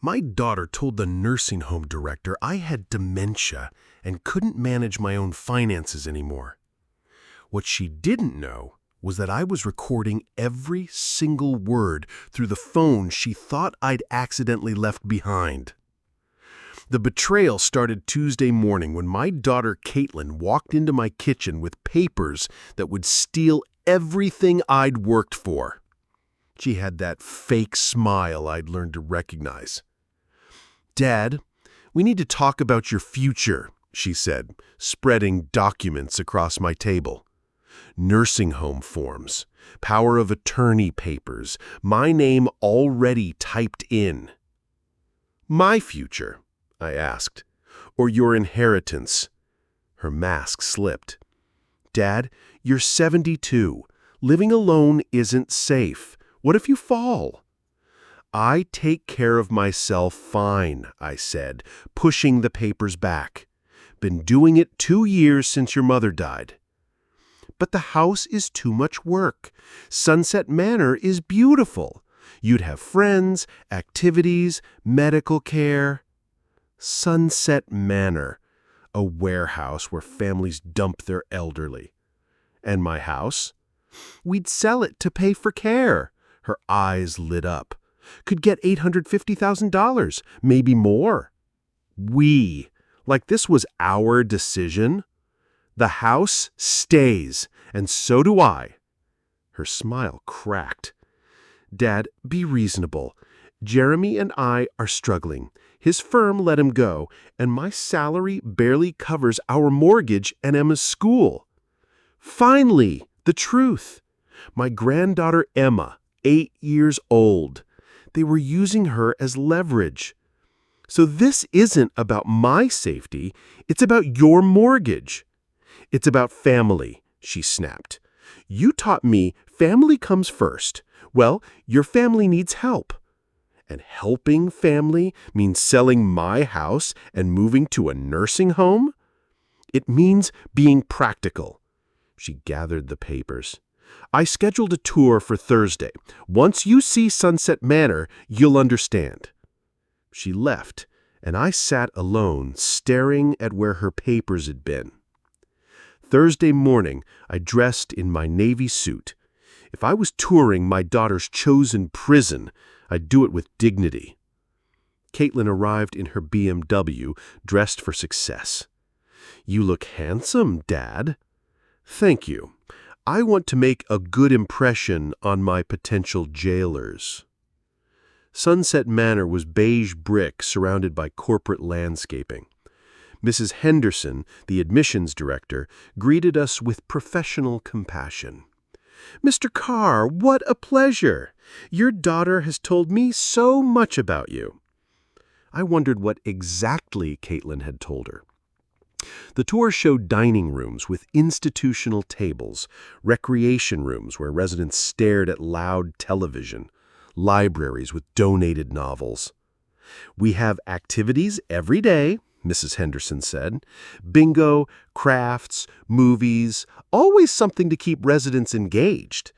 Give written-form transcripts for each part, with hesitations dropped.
My daughter told the nursing home director I had dementia and couldn't manage my own finances anymore. What she didn't know was that I was recording every single word through the phone she thought I'd accidentally left behind. The betrayal started Tuesday morning when my daughter Caitlin walked into my kitchen with papers that would steal everything I'd worked for. She had that fake smile I'd learned to recognize. "Dad, we need to talk about your future," she said, spreading documents across my table. Nursing home forms, power of attorney papers, my name already typed in. "My future?" I asked. "Or your inheritance?" Her mask slipped. "Dad, you're 72. Living alone isn't safe. What if you fall?" "I take care of myself fine," I said, pushing the papers back. "Been doing it 2 years since your mother died." "But the house is too much work. Sunset Manor is beautiful. You'd have friends, activities, medical care." Sunset Manor, a warehouse where families dump their elderly. "And my house?" "We'd sell it to pay for care." Her eyes lit up. "Could get $850,000, maybe more." "We, like this was our decision?" "The house stays, and so do I." Her smile cracked. "Dad, be reasonable. Jeremy and I are struggling. His firm let him go, and my salary barely covers our mortgage and Emma's school." Finally, the truth. My granddaughter Emma, 8 years old. They were using her as leverage. "So this isn't about my safety, it's about your mortgage." "It's about family," she snapped. "You taught me family comes first. Well, your family needs help." "And helping family means selling my house and moving to a nursing home?" "It means being practical." She gathered the papers. "I scheduled a tour for Thursday. Once you see Sunset Manor, you'll understand." She left, and I sat alone, staring at where her papers had been. Thursday morning, I dressed in my Navy suit. If I was touring my daughter's chosen prison, I'd do it with dignity. Caitlin arrived in her BMW, dressed for success. "You look handsome, Dad." "Thank you. I want to make a good impression on my potential jailers." Sunset Manor was beige brick surrounded by corporate landscaping. Mrs. Henderson, the admissions director, greeted us with professional compassion. "Mr. Carr, what a pleasure! Your daughter has told me so much about you." I wondered what exactly Caitlin had told her. The tour showed dining rooms with institutional tables, recreation rooms where residents stared at loud television, libraries with donated novels. "We have activities every day," Mrs. Henderson said. "Bingo, crafts, movies, always something to keep residents engaged."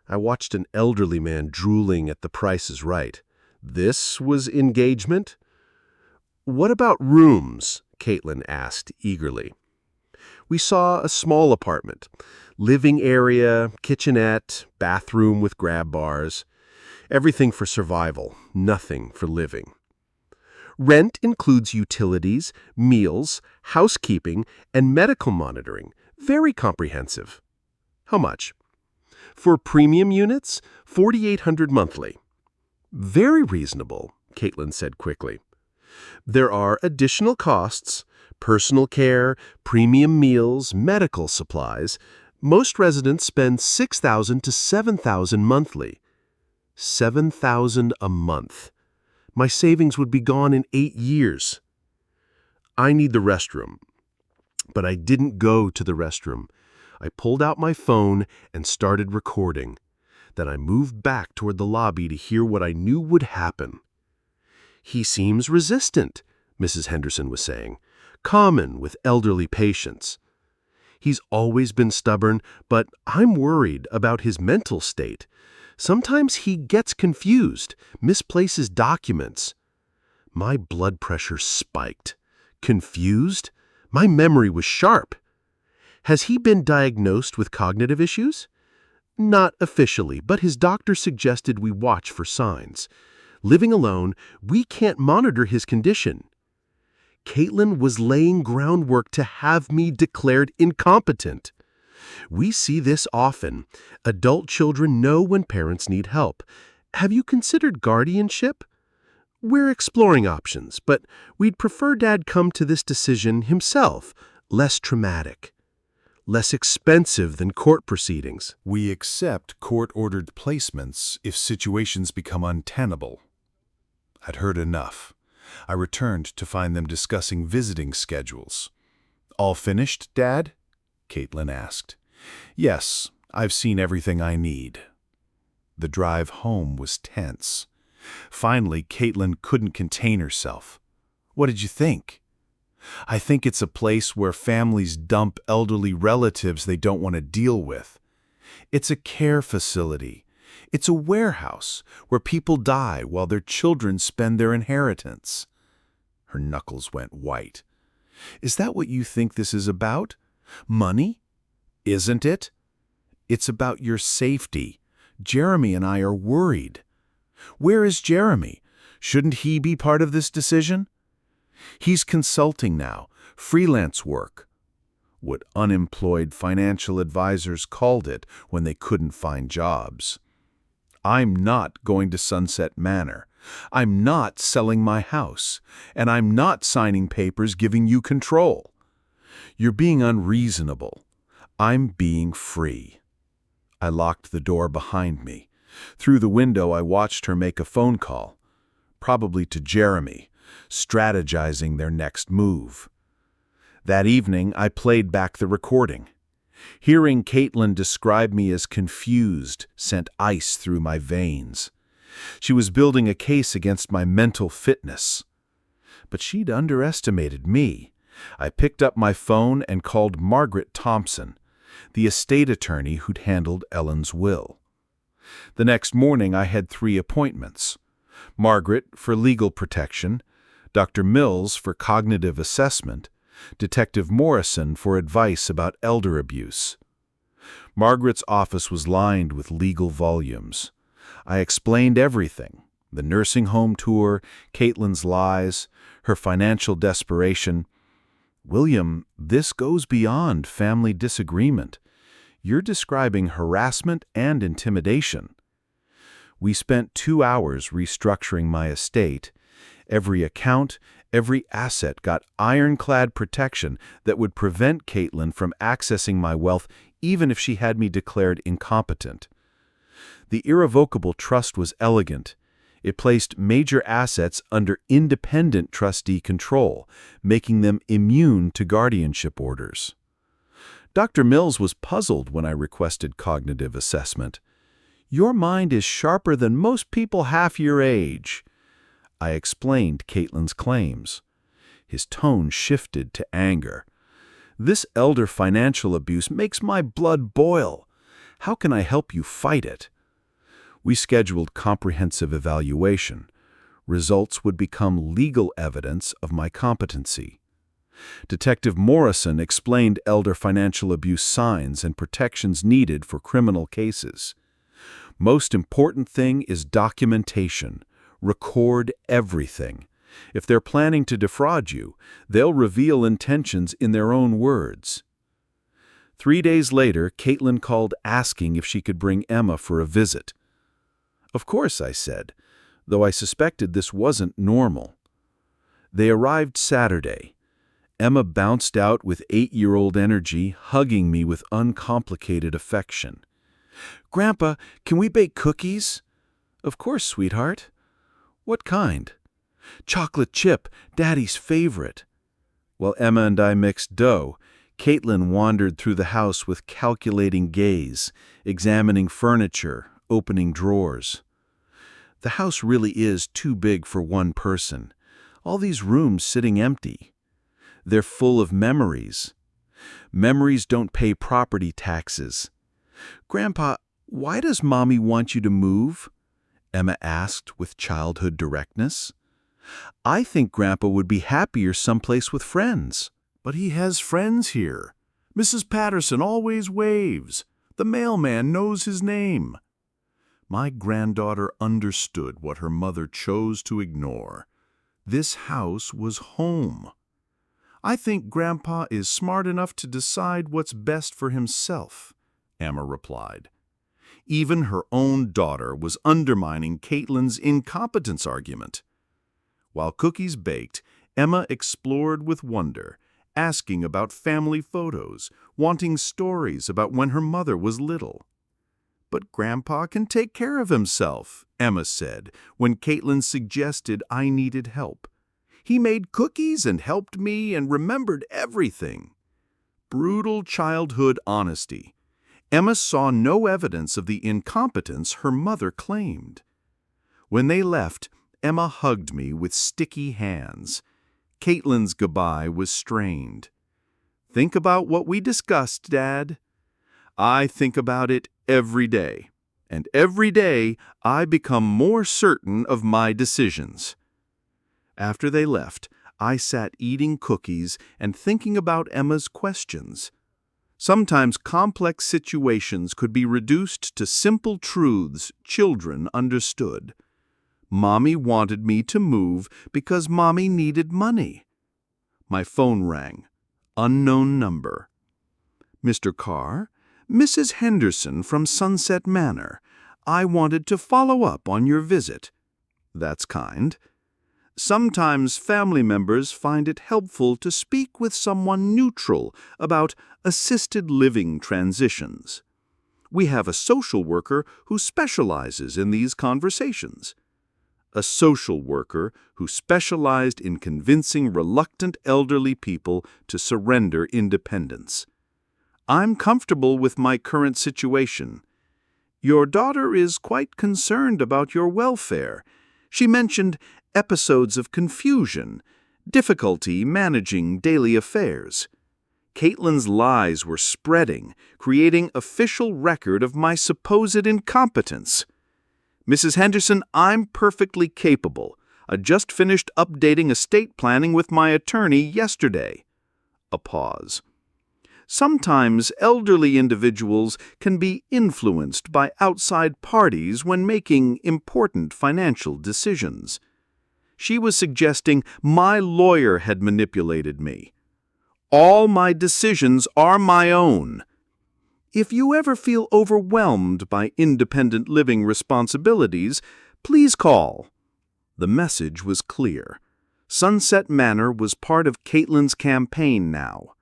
I watched an elderly man drooling at the Price is Right. This was engagement? "What about rooms?" Caitlin asked eagerly. We saw a small apartment, living area, kitchenette, bathroom with grab bars. Everything for survival, nothing for living. "Rent includes utilities, meals, housekeeping, and medical monitoring. Very comprehensive." "How much?" "For premium units, $4,800 monthly." "Very reasonable," Caitlin said quickly. "There are additional costs, personal care, premium meals, medical supplies. Most residents spend $6,000 to $7,000 monthly." $7,000 a month. My savings would be gone in 8 years. "I need the restroom." But I didn't go to the restroom. I pulled out my phone and started recording. Then I moved back toward the lobby to hear what I knew would happen. "He seems resistant," Mrs. Henderson was saying. "Common with elderly patients." "He's always been stubborn, but I'm worried about his mental state. Sometimes he gets confused, misplaces documents." My blood pressure spiked. Confused? My memory was sharp. Has he been diagnosed with cognitive issues? Not officially, but his doctor suggested we watch for signs. Living alone, we can't monitor his condition. Caitlin was laying groundwork to have me declared incompetent. We see this often. Adult children know when parents need help. Have you considered guardianship? We're exploring options, but we'd prefer Dad come to this decision himself, less traumatic, less expensive than court proceedings. We accept court-ordered placements if situations become untenable. I'd heard enough. I returned to find them discussing visiting schedules. All finished, Dad? Caitlin asked. Yes, I've seen everything I need. The drive home was tense. Finally, Caitlin couldn't contain herself. What did you think? I think it's a place where families dump elderly relatives they don't want to deal with. It's a care facility. It's a warehouse where people die while their children spend their inheritance. Her knuckles went white. Is that what you think this is about? Money? Isn't it? It's about your safety. Jeremy and I are worried. Where is Jeremy? Shouldn't he be part of this decision? He's consulting now, freelance work. What unemployed financial advisors called it when they couldn't find jobs. I'm not going to Sunset Manor. I'm not selling my house. And I'm not signing papers giving you control. You're being unreasonable. I'm being free. I locked the door behind me. Through the window, I watched her make a phone call, probably to Jeremy, strategizing their next move. That evening, I played back the recording. Hearing Caitlin describe me as confused sent ice through my veins. She was building a case against my mental fitness. But she'd underestimated me. I picked up my phone and called Margaret Thompson, the estate attorney who'd handled Ellen's will. The next morning, I had 3 appointments. Margaret for legal protection, Dr. Mills for cognitive assessment, Detective Morrison for advice about elder abuse. Margaret's office was lined with legal volumes. I explained everything: the nursing home tour, Caitlin's lies, her financial desperation. William, this goes beyond family disagreement. You're describing harassment and intimidation. We spent 2 hours restructuring my estate. Every account, every asset got ironclad protection that would prevent Caitlin from accessing my wealth even if she had me declared incompetent. The irrevocable trust was elegant. It placed major assets under independent trustee control, making them immune to guardianship orders. Dr. Mills was puzzled when I requested cognitive assessment. Your mind is sharper than most people half your age. I explained Caitlin's claims. His tone shifted to anger. This elder financial abuse makes my blood boil. How can I help you fight it? We scheduled comprehensive evaluation. Results would become legal evidence of my competency. Detective Morrison explained elder financial abuse signs and protections needed for criminal cases. Most important thing is documentation. Record everything. If they're planning to defraud you, they'll reveal intentions in their own words. 3 days later, Caitlin called asking if she could bring Emma for a visit. Of course, I said, though I suspected this wasn't normal. They arrived Saturday. Emma bounced out with 8-year-old energy, hugging me with uncomplicated affection. Grandpa, can we bake cookies? Of course, sweetheart. What kind? Chocolate chip, Daddy's favorite. While Emma and I mixed dough, Caitlin wandered through the house with calculating gaze, examining furniture, opening drawers. The house really is too big for one person. All these rooms sitting empty. They're full of memories. Memories don't pay property taxes. Grandpa, why does Mommy want you to move? Emma asked with childhood directness. I think Grandpa would be happier someplace with friends. But he has friends here. Mrs. Patterson always waves. The mailman knows his name. My granddaughter understood what her mother chose to ignore. This house was home. I think Grandpa is smart enough to decide what's best for himself, Emma replied. Even her own daughter was undermining Caitlin's incompetence argument. While cookies baked, Emma explored with wonder, asking about family photos, wanting stories about when her mother was little. "But Grandpa can take care of himself," Emma said, when Caitlin suggested I needed help. "He made cookies and helped me and remembered everything." Brutal childhood honesty. Emma saw no evidence of the incompetence her mother claimed. When they left, Emma hugged me with sticky hands. Caitlin's goodbye was strained. "Think about what we discussed, Dad." "I think about it every day, and every day I become more certain of my decisions." After they left, I sat eating cookies and thinking about Emma's questions. Sometimes complex situations could be reduced to simple truths children understood. Mommy wanted me to move because Mommy needed money. My phone rang. Unknown number. "Mr. Carr, Mrs. Henderson from Sunset Manor. I wanted to follow up on your visit." "That's kind." Sometimes family members find it helpful to speak with someone neutral about assisted living transitions. We have a social worker who specializes in these conversations. A social worker who specialized in convincing reluctant elderly people to surrender independence. "I'm comfortable with my current situation. Your daughter is quite concerned about your welfare. She mentioned episodes of confusion, difficulty managing daily affairs." Caitlin's lies were spreading, creating official record of my supposed incompetence. "Mrs. Henderson, I'm perfectly capable. I just finished updating estate planning with my attorney yesterday." A pause. Sometimes elderly individuals can be influenced by outside parties when making important financial decisions. She was suggesting my lawyer had manipulated me. "All my decisions are my own." If you ever feel overwhelmed by independent living responsibilities, please call. The message was clear. Sunset Manor was part of Caitlin's campaign now.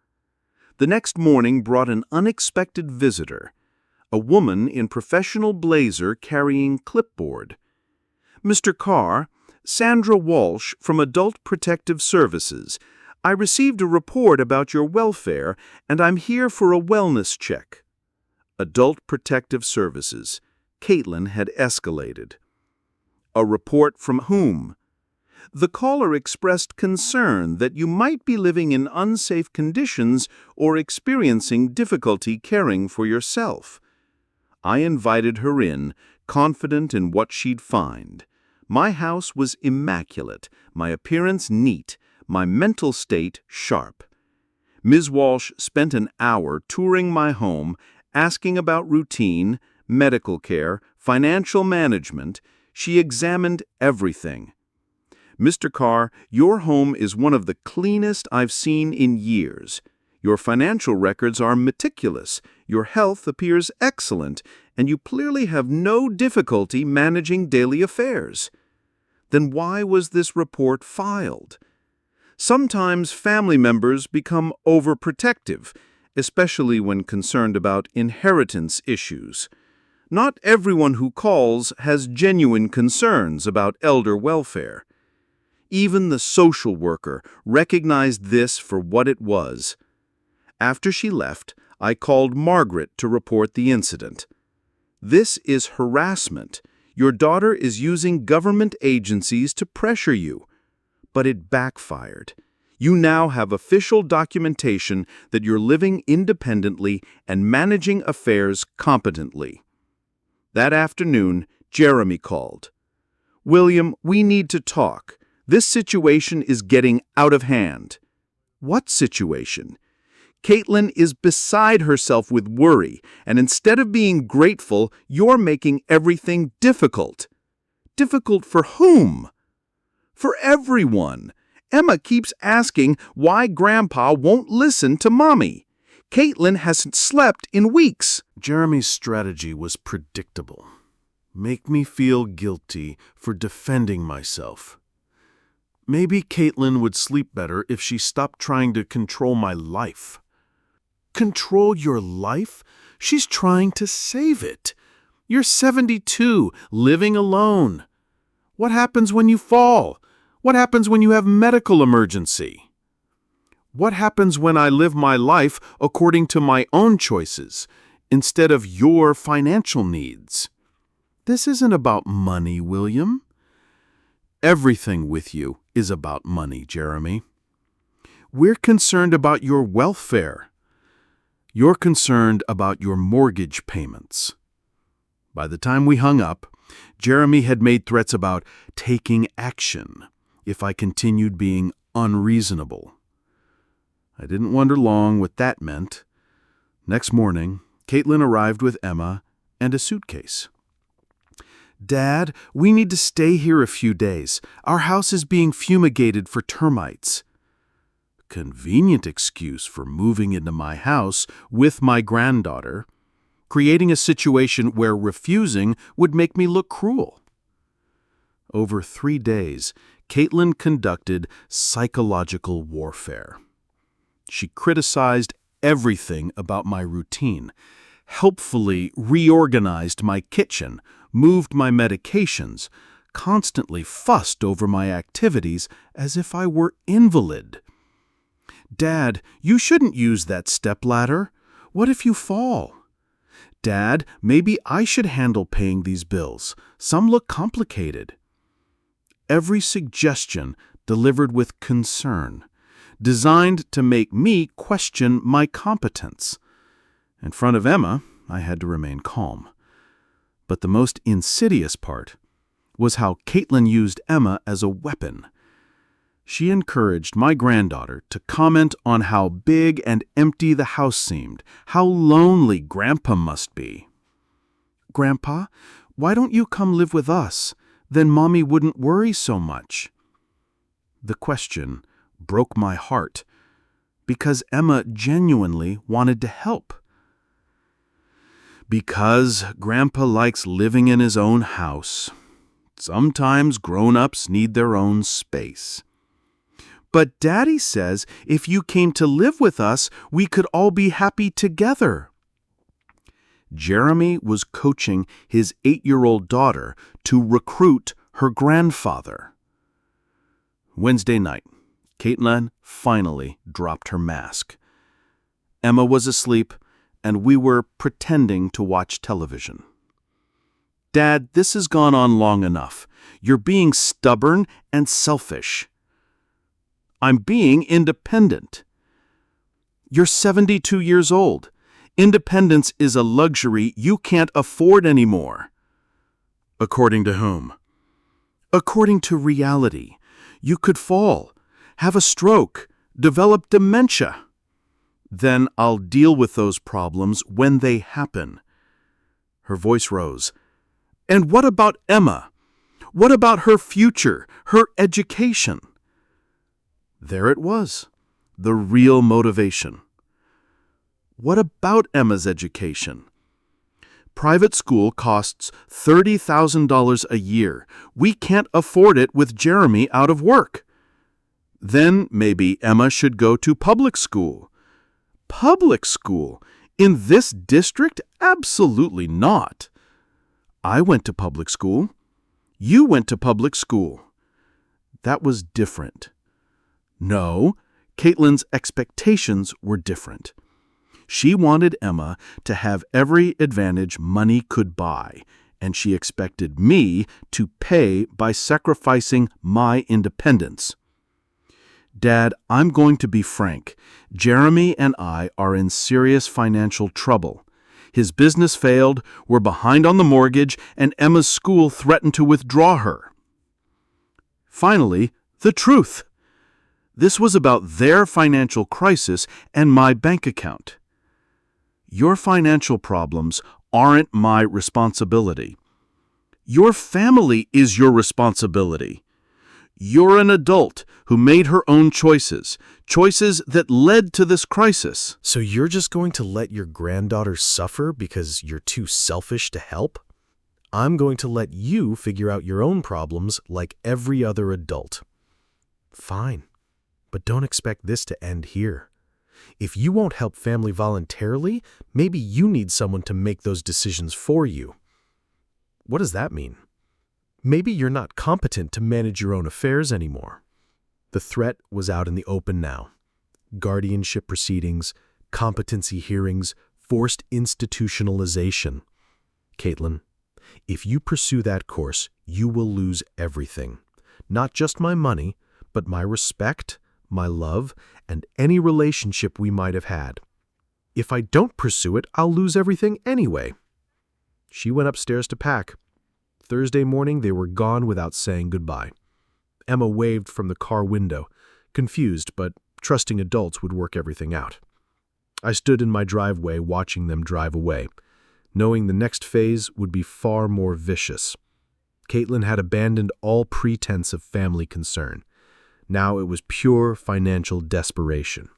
The next morning brought an unexpected visitor, a woman in professional blazer carrying clipboard. "Mr. Carr, Sandra Walsh from Adult Protective Services. I received a report about your welfare, and I'm here for a wellness check." Adult Protective Services. Caitlin had escalated. "A report from whom?" The caller expressed concern that you might be living in unsafe conditions or experiencing difficulty caring for yourself. I invited her in, confident in what she'd find. My house was immaculate, my appearance neat, my mental state sharp. Ms. Walsh spent an hour touring my home, asking about routine, medical care, financial management. She examined everything. "Mr. Carr, your home is one of the cleanest I've seen in years. Your financial records are meticulous, your health appears excellent, and you clearly have no difficulty managing daily affairs." Then why was this report filed? Sometimes family members become overprotective, especially when concerned about inheritance issues. Not everyone who calls has genuine concerns about elder welfare. Even the social worker recognized this for what it was. After she left, I called Margaret to report the incident. "This is harassment. Your daughter is using government agencies to pressure you." But it backfired. You now have official documentation that you're living independently and managing affairs competently. That afternoon, Jeremy called. "William, we need to talk. This situation is getting out of hand." "What situation?" "Caitlin is beside herself with worry, and instead of being grateful, you're making everything difficult." "Difficult for whom?" "For everyone. Emma keeps asking why Grandpa won't listen to Mommy. Caitlin hasn't slept in weeks." Jeremy's strategy was predictable. Make me feel guilty for defending myself. Maybe Caitlin would sleep better if she stopped trying to control my life. Control your life? She's trying to save it. You're 72, living alone. What happens when you fall? What happens when you have medical emergency? What happens when I live my life according to my own choices, instead of your financial needs? This isn't about money, William. Everything with you is about money, Jeremy. We're concerned about your welfare. You're concerned about your mortgage payments. By the time we hung up, Jeremy had made threats about taking action if I continued being unreasonable. I didn't wonder long what that meant. Next morning, Caitlin arrived with Emma and a suitcase. "Dad, we need to stay here a few days. Our house is being fumigated for termites." Convenient excuse for moving into my house with my granddaughter, creating a situation where refusing would make me look cruel. Over 3 days, Caitlin conducted psychological warfare. She criticized everything about my routine, helpfully reorganized my kitchen, moved my medications, constantly fussed over my activities as if I were invalid. "Dad, you shouldn't use that stepladder. What if you fall?" "Dad, maybe I should handle paying these bills. Some look complicated." Every suggestion delivered with concern, designed to make me question my competence. In front of Emma, I had to remain calm. But the most insidious part was how Caitlin used Emma as a weapon. She encouraged my granddaughter to comment on how big and empty the house seemed, how lonely Grandpa must be. "Grandpa, why don't you come live with us? Then Mommy wouldn't worry so much." The question broke my heart because Emma genuinely wanted to help. "Because Grandpa likes living in his own house. Sometimes grown-ups need their own space." "But Daddy says if you came to live with us, we could all be happy together." Jeremy was coaching his 8-year-old daughter to recruit her grandfather. Wednesday night, Caitlin finally dropped her mask. Emma was asleep, and we were pretending to watch television. "Dad, this has gone on long enough. You're being stubborn and selfish." "I'm being independent." "You're 72 years old. Independence is a luxury you can't afford anymore." According to whom? According to reality. You could fall, have a stroke, develop dementia. Then I'll deal with those problems when they happen. Her voice rose. "And what about Emma? What about her future, her education?" There it was, the real motivation. What about Emma's education? Private school costs $30,000 a year. We can't afford it with Jeremy out of work. Then maybe Emma should go to public school. Public school? In this district? Absolutely not. I went to public school. You went to public school. That was different. No, Caitlin's expectations were different. She wanted Emma to have every advantage money could buy, and she expected me to pay by sacrificing my independence. Dad, I'm going to be frank. Jeremy and I are in serious financial trouble. His business failed, we're behind on the mortgage, and Emma's school threatened to withdraw her. Finally, The truth. This was about their financial crisis and my bank account. Your financial problems aren't my responsibility. Your family is your responsibility. You're an adult who made her own choices, choices that led to this crisis. So you're just going to let your granddaughter suffer because you're too selfish to help? I'm going to let you figure out your own problems like every other adult. Fine, but don't expect this to end here. If you won't help family voluntarily, maybe you need someone to make those decisions for you. What does that mean? Maybe you're not competent to manage your own affairs anymore. The threat was out in the open now. Guardianship proceedings, competency hearings, forced institutionalization. Caitlin, if you pursue that course, you will lose everything. Not just my money, but my respect, my love, and any relationship we might have had. If I don't pursue it, I'll lose everything anyway. She went upstairs to pack. Thursday morning, they were gone without saying goodbye. Emma waved from the car window, confused, but trusting adults would work everything out. I stood in my driveway watching them drive away, knowing the next phase would be far more vicious. Caitlin had abandoned all pretense of family concern. Now it was pure financial desperation.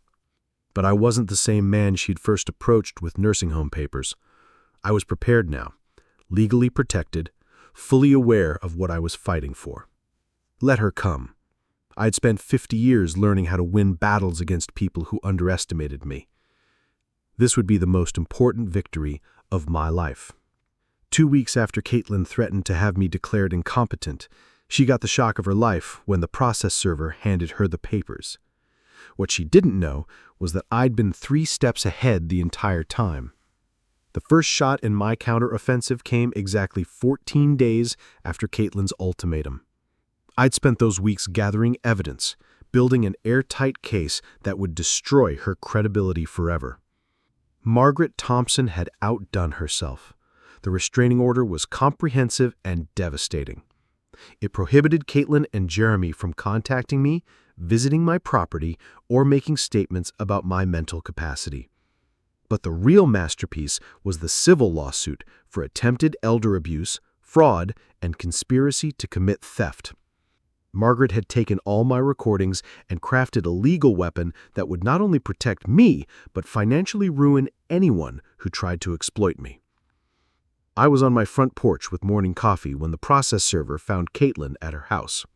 But I wasn't the same man she'd first approached with nursing home papers. I was prepared now, legally protected, fully aware of what I was fighting for. Let her come. I'd spent 50 years learning how to win battles against people who underestimated me. This would be the most important victory of my life. 2 weeks after Caitlin threatened to have me declared incompetent, she got the shock of her life when the process server handed her the papers. What she didn't know was that I'd been 3 steps ahead the entire time. The first shot in my counteroffensive came exactly 14 days after Caitlin's ultimatum. I'd spent those weeks gathering evidence, building an airtight case that would destroy her credibility forever. Margaret Thompson had outdone herself. The restraining order was comprehensive and devastating. It prohibited Caitlin and Jeremy from contacting me, visiting my property, or making statements about my mental capacity. But the real masterpiece was the civil lawsuit for attempted elder abuse, fraud, and conspiracy to commit theft. Margaret had taken all my recordings and crafted a legal weapon that would not only protect me, but financially ruin anyone who tried to exploit me. I was on my front porch with morning coffee when the process server found Caitlin at her house.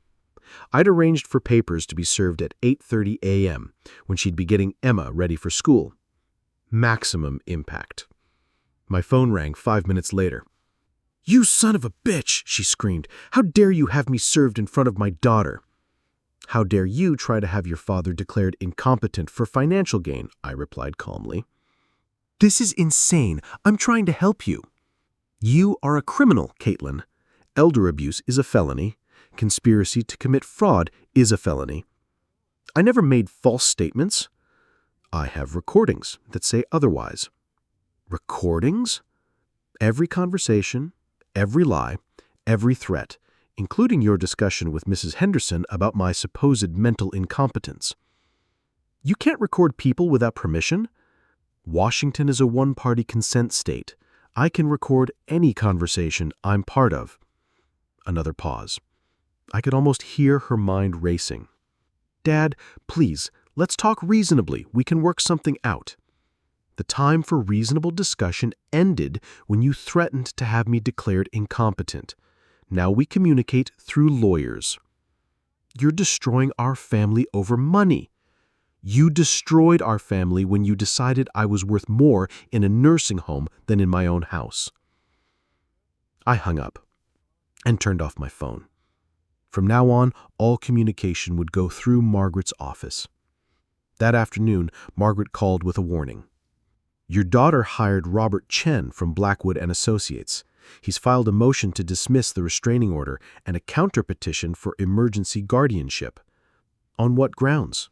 I'd arranged for papers to be served at 8:30 a.m., when she'd be getting Emma ready for school. Maximum impact. My phone rang 5 minutes later. "You son of a bitch!" she screamed. "How dare you have me served in front of my daughter?" "How dare you try to have your father declared incompetent for financial gain?" I replied calmly. "This is insane. I'm trying to help you." "You are a criminal, Caitlin. Elder abuse is a felony. Conspiracy to commit fraud is a felony. I never made false statements. I have recordings that say otherwise." Recordings? Every conversation, every lie, every threat, including your discussion with Mrs. Henderson about my supposed mental incompetence. You can't record people without permission. Washington is a one-party consent state. I can record any conversation I'm part of. Another pause. I could almost hear her mind racing. "Dad, please, let's talk reasonably. We can work something out." The time for reasonable discussion ended when you threatened to have me declared incompetent. Now we communicate through lawyers. You're destroying our family over money. You destroyed our family when you decided I was worth more in a nursing home than in my own house. I hung up and turned off my phone. From now on, all communication would go through Margaret's office. That afternoon, Margaret called with a warning. "Your daughter hired Robert Chen from Blackwood and Associates. He's filed a motion to dismiss the restraining order and a counterpetition for emergency guardianship." "On what grounds?"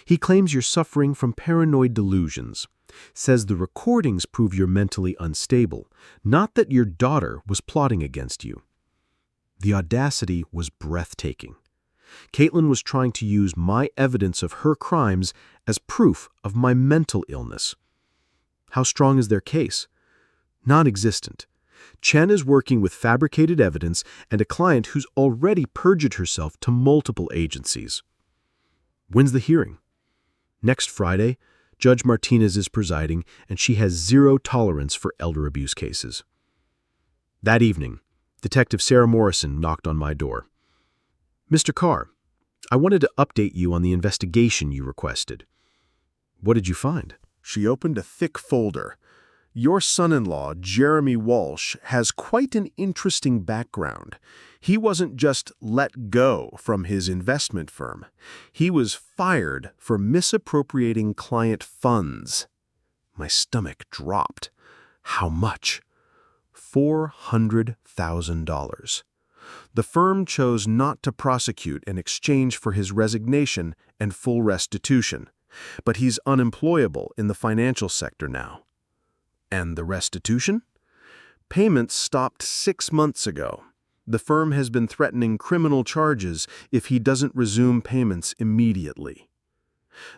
"He claims you're suffering from paranoid delusions. Says the recordings prove you're mentally unstable, not that your daughter was plotting against you." The audacity was breathtaking. Caitlin was trying to use my evidence of her crimes as proof of my mental illness. How strong is their case? Non-existent. Chen is working with fabricated evidence and a client who's already perjured herself to multiple agencies. When's the hearing? Next Friday, Judge Martinez is presiding, and she has zero tolerance for elder abuse cases. That evening, Detective Sarah Morrison knocked on my door. Mr. Carr, I wanted to update you on the investigation you requested. What did you find? She opened a thick folder. Your son-in-law, Jeremy Walsh, has quite an interesting background. He wasn't just let go from his investment firm. He was fired for misappropriating client funds. My stomach dropped. How much? $400,000. The firm chose not to prosecute in exchange for his resignation and full restitution, but he's unemployable in the financial sector now. And the restitution? Payments stopped 6 months ago. The firm has been threatening criminal charges if he doesn't resume payments immediately.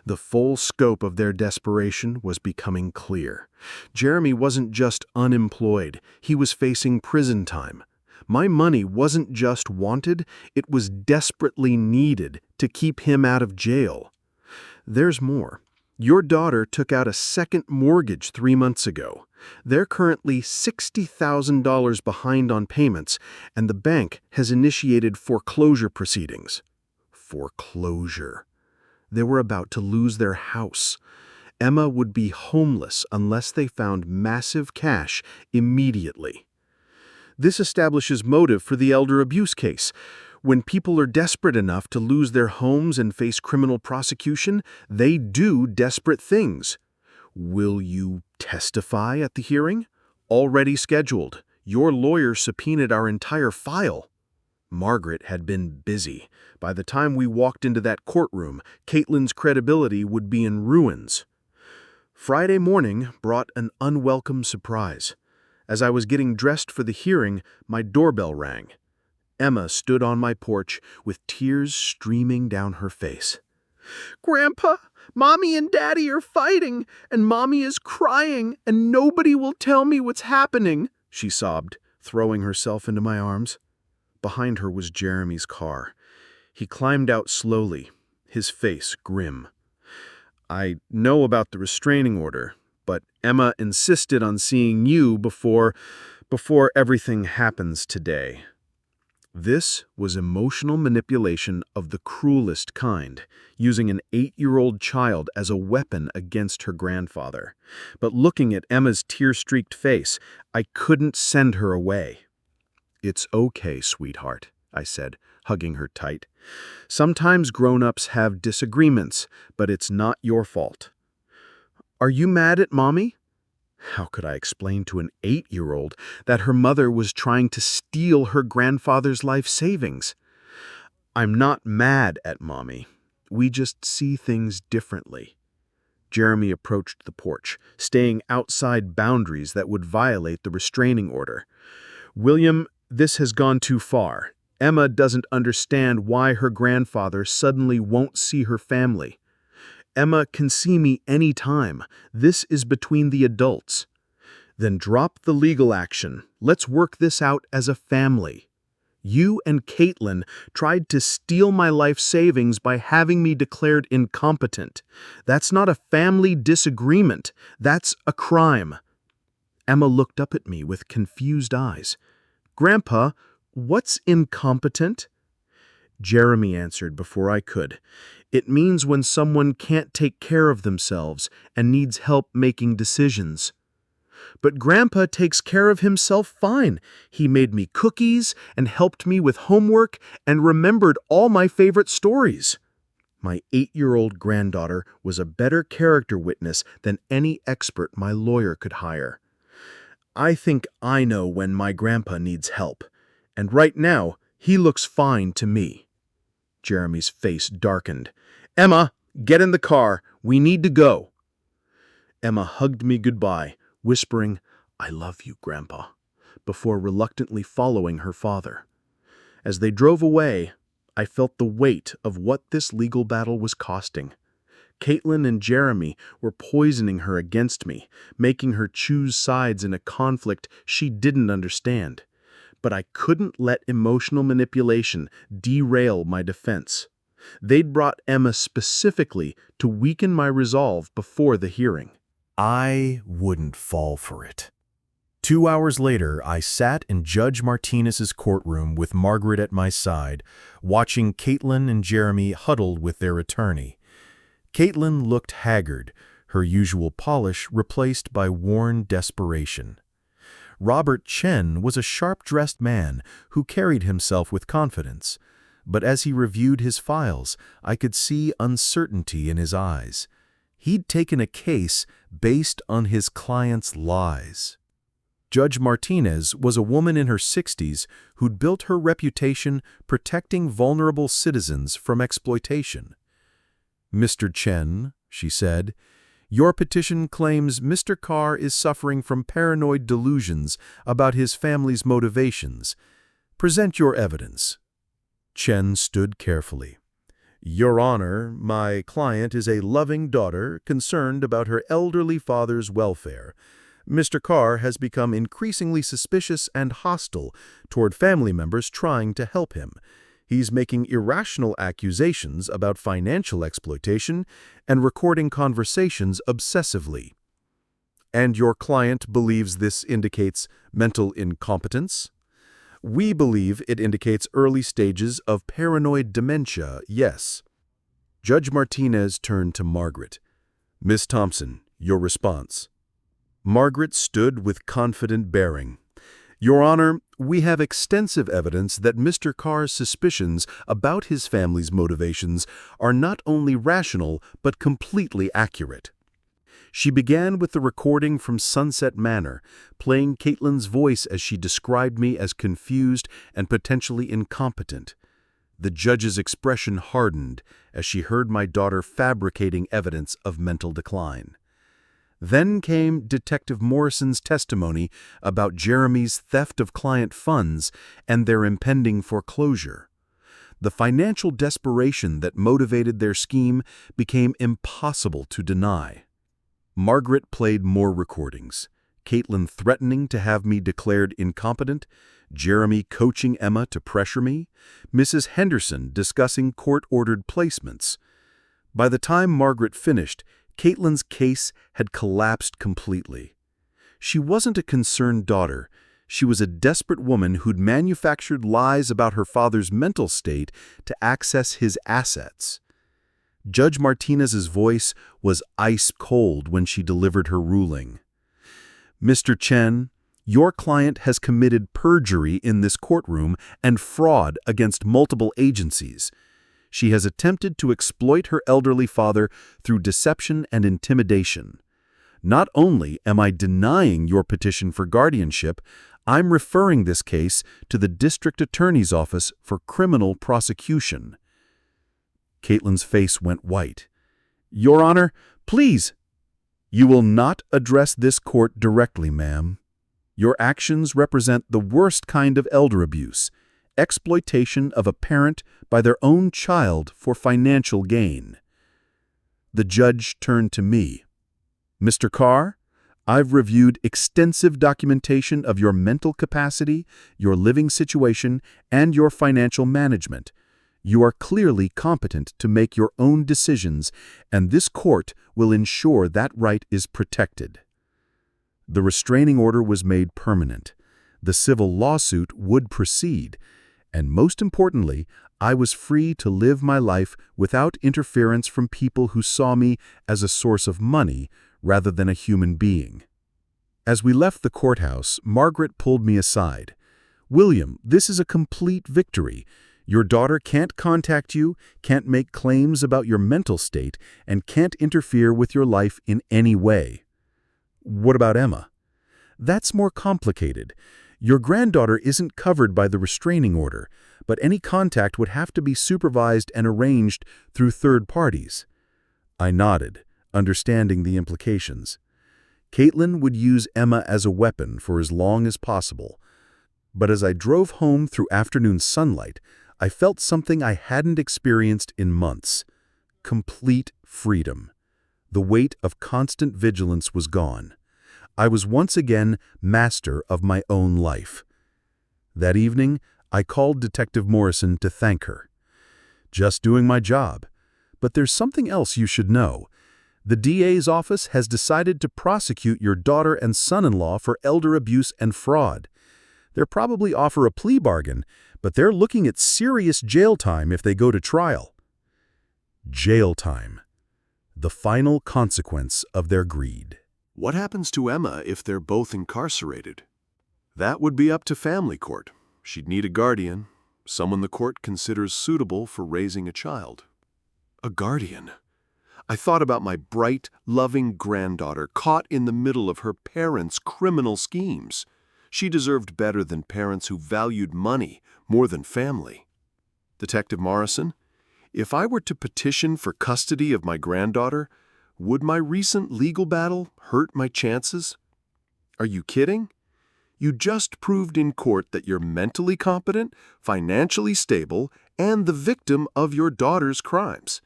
The full scope of their desperation was becoming clear. Jeremy wasn't just unemployed, he was facing prison time. My money wasn't just wanted, it was desperately needed to keep him out of jail. There's more. Your daughter took out a second mortgage 3 months ago. They're currently $60,000 behind on payments, and the bank has initiated foreclosure proceedings. Foreclosure. They were about to lose their house. Emma would be homeless unless they found massive cash immediately. This establishes motive for the elder abuse case. When people are desperate enough to lose their homes and face criminal prosecution, they do desperate things. Will you testify at the hearing? Already scheduled. Your lawyer subpoenaed our entire file. Margaret had been busy. By the time we walked into that courtroom, Caitlin's credibility would be in ruins. Friday morning brought an unwelcome surprise. As I was getting dressed for the hearing, my doorbell rang. Emma stood on my porch with tears streaming down her face. "Grandpa, Mommy and Daddy are fighting, and Mommy is crying, and nobody will tell me what's happening," she sobbed, throwing herself into my arms. Behind her was Jeremy's car. He climbed out slowly, his face grim. "I know about the restraining order, but Emma insisted on seeing you before everything happens today." This was emotional manipulation of the cruelest kind, using an 8-year-old child as a weapon against her grandfather. But looking at Emma's tear-streaked face, I couldn't send her away. "It's okay, sweetheart," I said, hugging her tight. "Sometimes grown-ups have disagreements, but it's not your fault." "Are you mad at Mommy?" How could I explain to an 8-year-old that her mother was trying to steal her grandfather's life savings? "I'm not mad at Mommy. We just see things differently." Jeremy approached the porch, staying outside boundaries that would violate the restraining order. "William, this has gone too far. Emma doesn't understand why her grandfather suddenly won't see her family. Emma can see me any time. This is between the adults." "Then drop the legal action. Let's work this out as a family. You and Caitlin tried to steal my life savings by having me declared incompetent. That's not a family disagreement. That's a crime." Emma looked up at me with confused eyes. "Grandpa, what's incompetent?" Jeremy answered before I could. "It means when someone can't take care of themselves and needs help making decisions." "But Grandpa takes care of himself fine. He made me cookies and helped me with homework and remembered all my favorite stories." My 8-year-old granddaughter was a better character witness than any expert my lawyer could hire. "I think I know when my grandpa needs help, and right now he looks fine to me." Jeremy's face darkened. "Emma, get in the car. We need to go." Emma hugged me goodbye, whispering, "I love you, Grandpa," before reluctantly following her father. As they drove away, I felt the weight of what this legal battle was costing. Caitlin and Jeremy were poisoning her against me, making her choose sides in a conflict she didn't understand. But I couldn't let emotional manipulation derail my defense. They'd brought Emma specifically to weaken my resolve before the hearing. I wouldn't fall for it. 2 hours later, I sat in Judge Martinez's courtroom with Margaret at my side, watching Caitlin and Jeremy huddled with their attorney. Caitlin looked haggard, her usual polish replaced by worn desperation. Robert Chen was a sharp-dressed man who carried himself with confidence, but as he reviewed his files, I could see uncertainty in his eyes. He'd taken a case based on his client's lies. Judge Martinez was a woman in her 60s who'd built her reputation protecting vulnerable citizens from exploitation. "Mr. Chen," she said, "your petition claims Mr. Carr is suffering from paranoid delusions about his family's motivations. Present your evidence." Chen stood carefully. "Your Honor, my client is a loving daughter concerned about her elderly father's welfare. Mr. Carr has become increasingly suspicious and hostile toward family members trying to help him. He's making irrational accusations about financial exploitation and recording conversations obsessively." "And your client believes this indicates mental incompetence?" "We believe it indicates early stages of paranoid dementia, yes." Judge Martinez turned to Margaret. "Miss Thompson, your response." Margaret stood with confident bearing. "Your Honor, we have extensive evidence that Mr. Carr's suspicions about his family's motivations are not only rational but completely accurate." She began with the recording from Sunset Manor, playing Caitlin's voice as she described me as confused and potentially incompetent. The judge's expression hardened as she heard my daughter fabricating evidence of mental decline. Then came Detective Morrison's testimony about Jeremy's theft of client funds and their impending foreclosure. The financial desperation that motivated their scheme became impossible to deny. Margaret played more recordings, Caitlin threatening to have me declared incompetent, Jeremy coaching Emma to pressure me, Mrs. Henderson discussing court-ordered placements. By the time Margaret finished, Caitlin's case had collapsed completely. She wasn't a concerned daughter. She was a desperate woman who'd manufactured lies about her father's mental state to access his assets. Judge Martinez's voice was ice cold when she delivered her ruling. "Mr. Chen, your client has committed perjury in this courtroom and fraud against multiple agencies. She has attempted to exploit her elderly father through deception and intimidation. Not only am I denying your petition for guardianship, I'm referring this case to the district attorney's office for criminal prosecution." Caitlin's face went white. "Your Honor, please." "You will not address this court directly, ma'am. Your actions represent the worst kind of elder abuse, exploitation of a parent by their own child for financial gain." The judge turned to me. "Mr. Carr, I've reviewed extensive documentation of your mental capacity, your living situation, and your financial management. You are clearly competent to make your own decisions, and this court will ensure that right is protected." The restraining order was made permanent. The civil lawsuit would proceed, and most importantly, I was free to live my life without interference from people who saw me as a source of money rather than a human being. As we left the courthouse, Margaret pulled me aside. "William, this is a complete victory. Your daughter can't contact you, can't make claims about your mental state, and can't interfere with your life in any way." "What about Emma?" "That's more complicated. Your granddaughter isn't covered by the restraining order, but any contact would have to be supervised and arranged through third parties." I nodded, understanding the implications. Caitlin would use Emma as a weapon for as long as possible. But as I drove home through afternoon sunlight, I felt something I hadn't experienced in months. Complete freedom. The weight of constant vigilance was gone. I was once again master of my own life. That evening, I called Detective Morrison to thank her. "Just doing my job. But there's something else you should know. The DA's office has decided to prosecute your daughter and son-in-law for elder abuse and fraud. They'll probably offer a plea bargain, but they're looking at serious jail time if they go to trial." Jail time. The final consequence of their greed. What happens to Emma if they're both incarcerated? That would be up to family court. She'd need a guardian, someone the court considers suitable for raising a child. A guardian. I thought about my bright, loving granddaughter caught in the middle of her parents' criminal schemes. She deserved better than parents who valued money more than family. Detective Morrison, if I were to petition for custody of my granddaughter, would my recent legal battle hurt my chances? Are you kidding? You just proved in court that you're mentally competent, financially stable, and the victim of your daughter's crimes.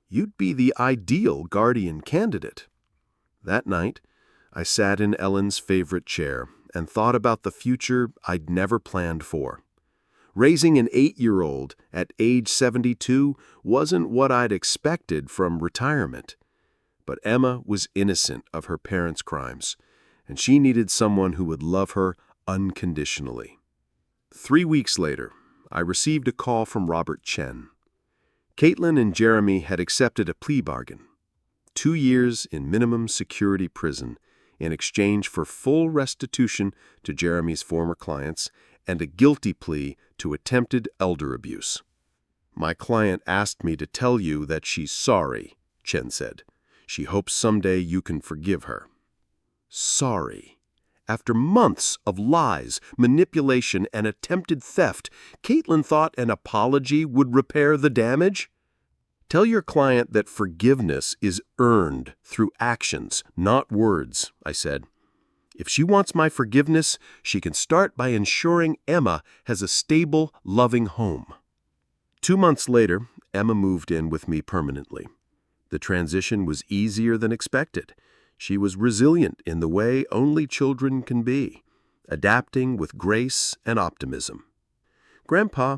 You'd be the ideal guardian candidate. That night, I sat in Ellen's favorite chair and thought about the future I'd never planned for. Raising an 8-year-old at age 72 wasn't what I'd expected from retirement. But Emma was innocent of her parents' crimes, and she needed someone who would love her unconditionally. 3 weeks later, I received a call from Robert Chen. Caitlin and Jeremy had accepted a plea bargain. 2 years in minimum security prison in exchange for full restitution to Jeremy's former clients and a guilty plea to attempted elder abuse. "My client asked me to tell you that she's sorry," Chen said. "She hopes someday you can forgive her." Sorry. After months of lies, manipulation, and attempted theft, Caitlin thought an apology would repair the damage? Tell your client that forgiveness is earned through actions, not words, I said. If she wants my forgiveness, she can start by ensuring Emma has a stable, loving home. 2 months later, Emma moved in with me permanently. The transition was easier than expected. She was resilient in the way only children can be, adapting with grace and optimism. "Grandpa,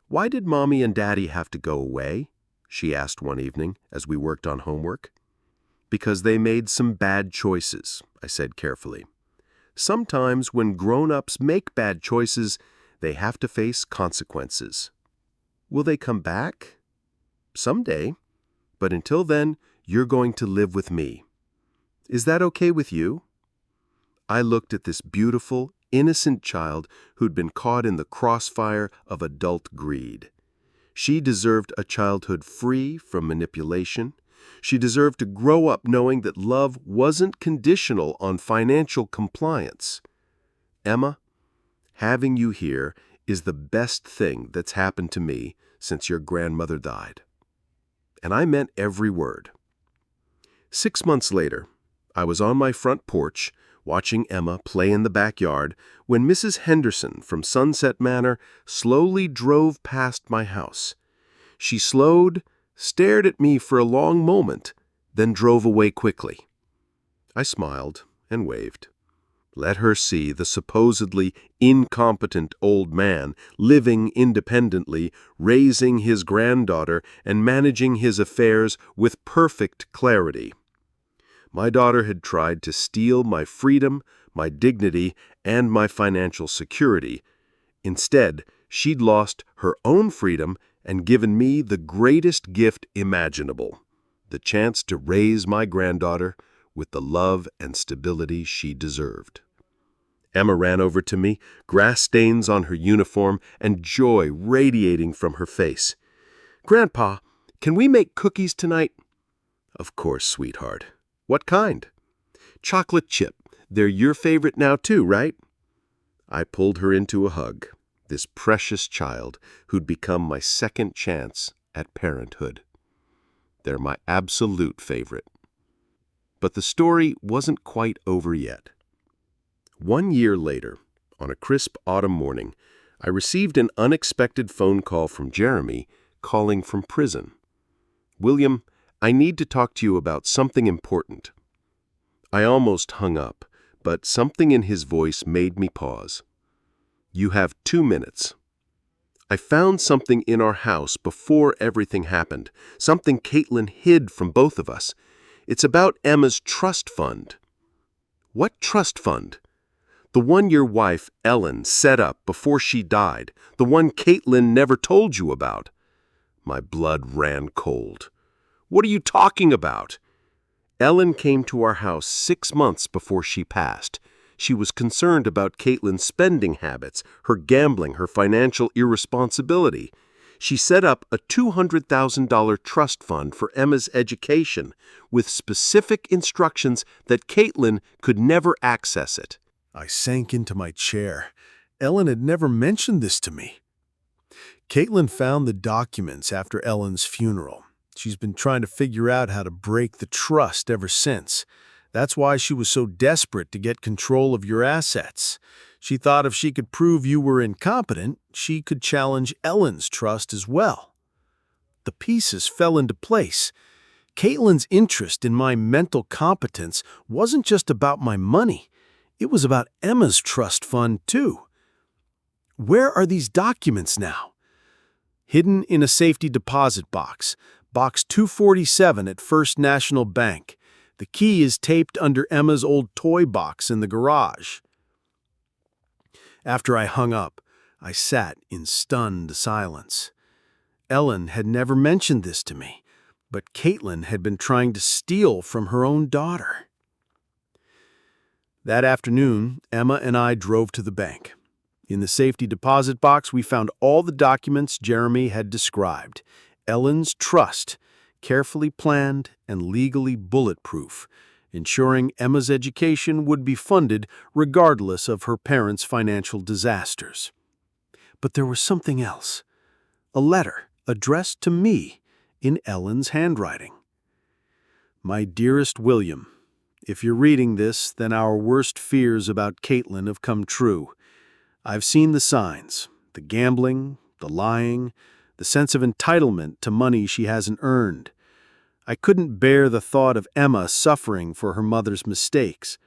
why did Mommy and Daddy have to go away?" she asked one evening as we worked on homework. "Because they made some bad choices," I said carefully. "Sometimes when grown-ups make bad choices, they have to face consequences." "Will they come back?" "Someday. But until then, you're going to live with me. Is that okay with you?" I looked at this beautiful, innocent child who'd been caught in the crossfire of adult greed. She deserved a childhood free from manipulation. She deserved to grow up knowing that love wasn't conditional on financial compliance. Emma, having you here is the best thing that's happened to me since your grandmother died. And I meant every word. 6 months later, I was on my front porch watching Emma play in the backyard when Mrs. Henderson from Sunset Manor slowly drove past my house. She slowed, stared at me for a long moment, then drove away quickly. I smiled and waved. Let her see the supposedly incompetent old man living independently, raising his granddaughter and managing his affairs with perfect clarity. My daughter had tried to steal my freedom, my dignity, and my financial security. Instead, she'd lost her own freedom and given me the greatest gift imaginable, the chance to raise my granddaughter with the love and stability she deserved. Emma ran over to me, grass stains on her uniform and joy radiating from her face. "Grandpa, can we make cookies tonight?" "Of course, sweetheart. What kind?" "Chocolate chip. They're your favorite now too, right?" I pulled her into a hug, this precious child who'd become my second chance at parenthood. They're my absolute favorite. But the story wasn't quite over yet. 1 year later, on a crisp autumn morning, I received an unexpected phone call from Jeremy, calling from prison. "William, I need to talk to you about something important." I almost hung up, but something in his voice made me pause. "You have 2 minutes. I found something in our house before everything happened, something Caitlin hid from both of us. It's about Emma's trust fund." "What trust fund?" "The one your wife, Ellen, set up before she died, the one Caitlin never told you about." My blood ran cold. "What are you talking about?" "Ellen came to our house 6 months before she passed. She was concerned about Caitlin's spending habits, her gambling, her financial irresponsibility. She set up a $200,000 trust fund for Emma's education, with specific instructions that Caitlin could never access it." I sank into my chair. Ellen had never mentioned this to me. Caitlin found the documents after Ellen's funeral. She's been trying to figure out how to break the trust ever since. That's why she was so desperate to get control of your assets. She thought if she could prove you were incompetent, she could challenge Ellen's trust as well. The pieces fell into place. Caitlin's interest in my mental competence wasn't just about my money. It was about Emma's trust fund, too. Where are these documents now? Hidden in a safety deposit box, box 247 at First National Bank. The key is taped under Emma's old toy box in the garage. After I hung up, I sat in stunned silence. Ellen had never mentioned this to me, but Caitlin had been trying to steal from her own daughter. That afternoon, Emma and I drove to the bank. In the safety deposit box, we found all the documents Jeremy had described. Ellen's trust, carefully planned and legally bulletproof, ensuring Emma's education would be funded regardless of her parents' financial disasters. But there was something else. A letter addressed to me in Ellen's handwriting. "My dearest William, if you're reading this, then our worst fears about Caitlin have come true. I've seen the signs, the gambling, the lying, the sense of entitlement to money she hasn't earned. I couldn't bear the thought of Emma suffering for her mother's mistakes.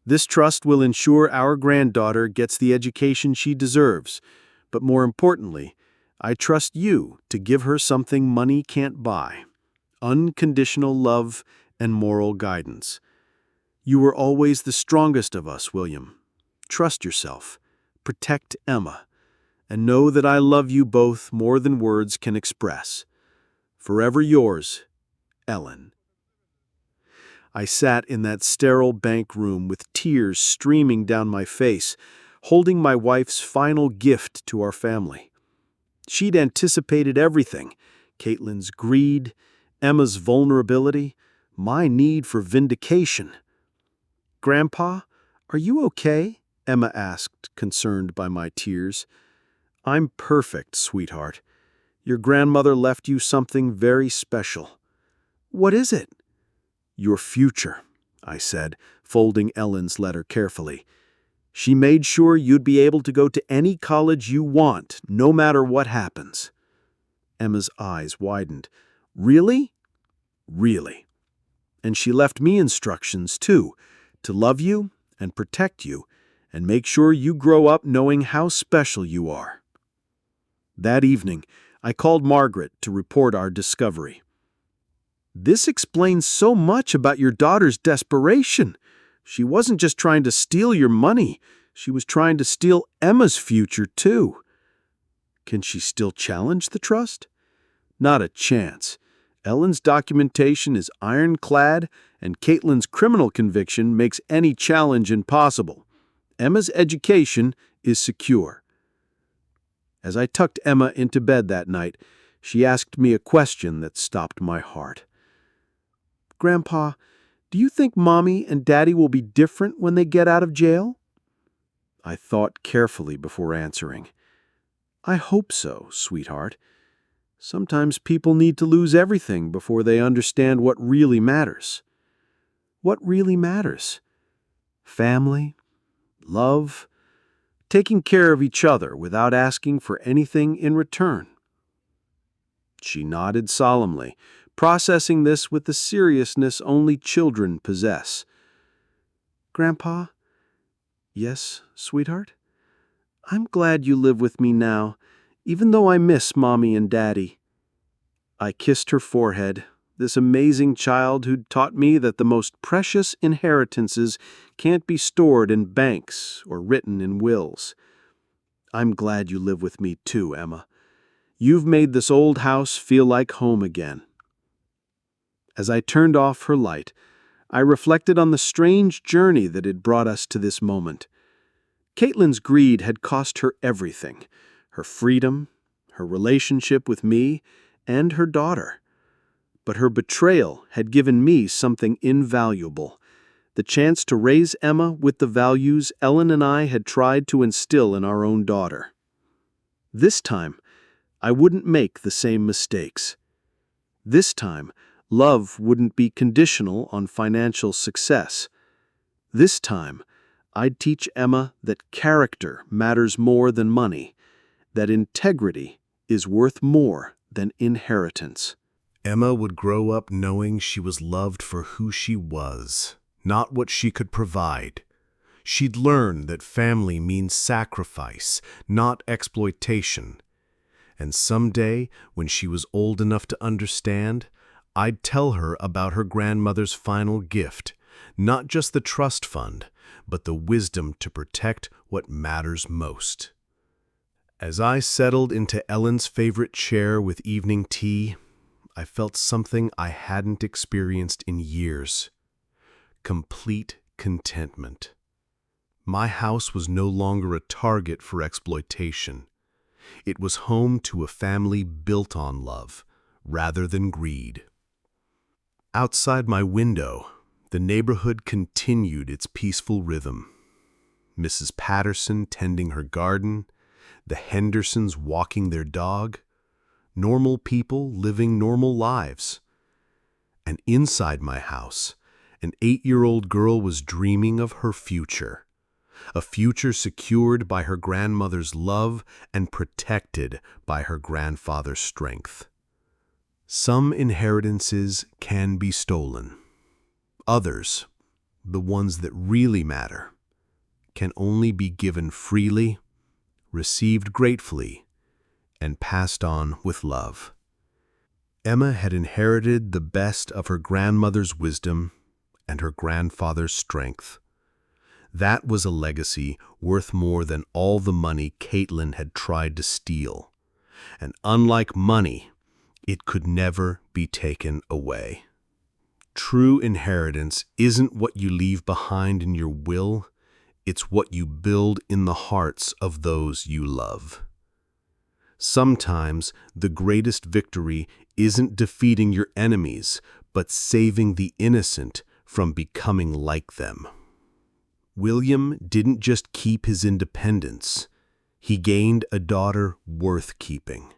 This trust will ensure our granddaughter gets the education she deserves, but more importantly, I trust you to give her something money can't buy: unconditional love and moral guidance. You were always the strongest of us, William. Trust yourself, protect Emma, and know that I love you both more than words can express. Forever yours, Ellen." I sat in that sterile bank room with tears streaming down my face, holding my wife's final gift to our family. She'd anticipated everything: Caitlin's greed, Emma's vulnerability, my need for vindication. "Grandpa, are you okay?" Emma asked, concerned by my tears. "I'm perfect, sweetheart. Your grandmother left you something very special." "What is it?" "Your future," I said, folding Ellen's letter carefully. "She made sure you'd be able to go to any college you want, no matter what happens." Emma's eyes widened. "Really?" "Really. And she left me instructions, too, to love you and protect you and make sure you grow up knowing how special you are." That evening, I called Margaret to report our discovery. "This explains so much about your daughter's desperation. She wasn't just trying to steal your money. She was trying to steal Emma's future, too." "Can she still challenge the trust?" "Not a chance. Ellen's documentation is ironclad, and Caitlin's criminal conviction makes any challenge impossible. Emma's education is secure." As I tucked Emma into bed that night, she asked me a question that stopped my heart. "Grandpa, do you think Mommy and Daddy will be different when they get out of jail?" I thought carefully before answering. "I hope so, sweetheart. Sometimes people need to lose everything before they understand what really matters." "What really matters?" "Family, love, taking care of each other without asking for anything in return. She nodded solemnly, processing this with the seriousness only children possess. Grandpa? Yes, sweetheart? I'm glad you live with me now, even though I miss Mommy and Daddy. I kissed her forehead, this amazing child who'd taught me that the most precious inheritances can't be stored in banks or written in wills. I'm glad you live with me too, Emma. You've made this old house feel like home again. As I turned off her light, I reflected on the strange journey that had brought us to this moment. Caitlin's greed had cost her everything: her freedom, her relationship with me, and her daughter. But her betrayal had given me something invaluable: the chance to raise Emma with the values Ellen and I had tried to instill in our own daughter. This time, I wouldn't make the same mistakes. This time, love wouldn't be conditional on financial success. This time, I'd teach Emma that character matters more than money, that integrity is worth more than inheritance. Emma would grow up knowing she was loved for who she was, not what she could provide. She'd learn that family means sacrifice, not exploitation. And someday, when she was old enough to understand, I'd tell her about her grandmother's final gift, not just the trust fund, but the wisdom to protect what matters most. As I settled into Ellen's favorite chair with evening tea, I felt something I hadn't experienced in years: complete contentment. My house was no longer a target for exploitation. It was home to a family built on love, rather than greed. Outside my window, the neighborhood continued its peaceful rhythm. Mrs. Patterson tending her garden, the Hendersons walking their dog, normal people living normal lives. And inside my house, an 8-year-old girl was dreaming of her future, a future secured by her grandmother's love and protected by her grandfather's strength. Some inheritances can be stolen. Others, the ones that really matter, can only be given freely, received gratefully, and passed on with love. Emma had inherited the best of her grandmother's wisdom and her grandfather's strength. That was a legacy worth more than all the money Caitlin had tried to steal. And unlike money, it could never be taken away. True inheritance isn't what you leave behind in your will, it's what you build in the hearts of those you love. Sometimes the greatest victory isn't defeating your enemies, but saving the innocent from becoming like them. William didn't just keep his independence, he gained a daughter worth keeping.